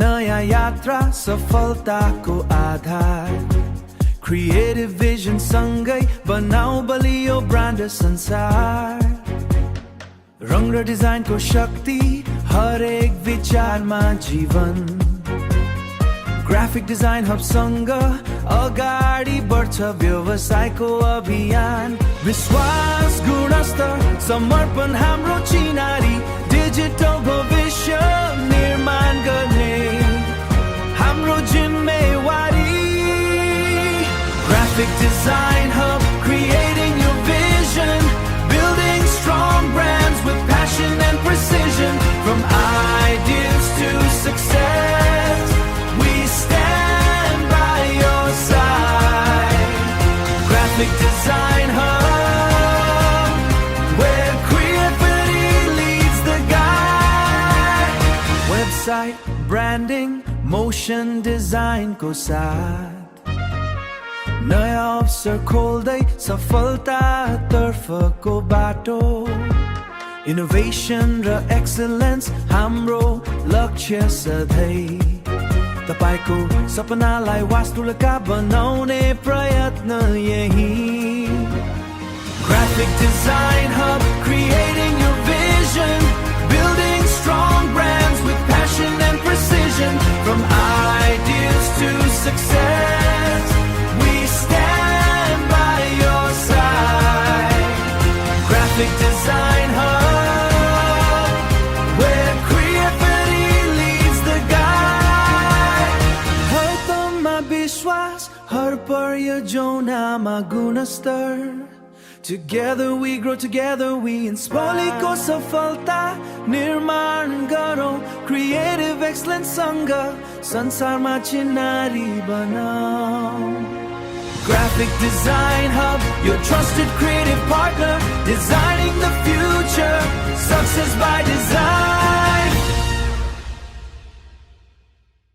नयाँ यात्रा सफलताको आधार क्रिएटिभ भिजन सँगै बनाऊ बलियो ब्रान्ड संसार रङ र डिजाइनको शक्ति हरेक विचारमा जीवन ग्राफिक डिजाइन हबसँग अगाडि बढ्छ व्यवसायको अभियान विश्वास गुणस्तर समर्पण हाम्रो चिनारी डिजिटल भविष्य निर्माण गर्ने हाम्रो जिम्मेवारी graphic design hub creating your vision building strong brands with passion and precision from ideas to success we stand by your side graphic design hub where creativity leads the guide website branding motion design को साथ नयाँ अवसर खोल्दै सफलता तर्फको बाटो innovation र excellence हाम्रो लक्ष्य सधैँ तपाईको सपनालाई वास्तविकता बनाउने प्रयत्न यही graphic design hub creating your vision building strong brands with passion and precision from ideas to success we stand by your side graphic design hub where creativity leads the guide हर तममा विश्वास हर परियोजनामा गुणस्तर Together we grow, together we inspire को सफलता निर्माण गरौँ Creative excellence सँग संसारमा चिनारी बनाऊ Graphic Design Hub, your trusted creative partner Designing the future, success by design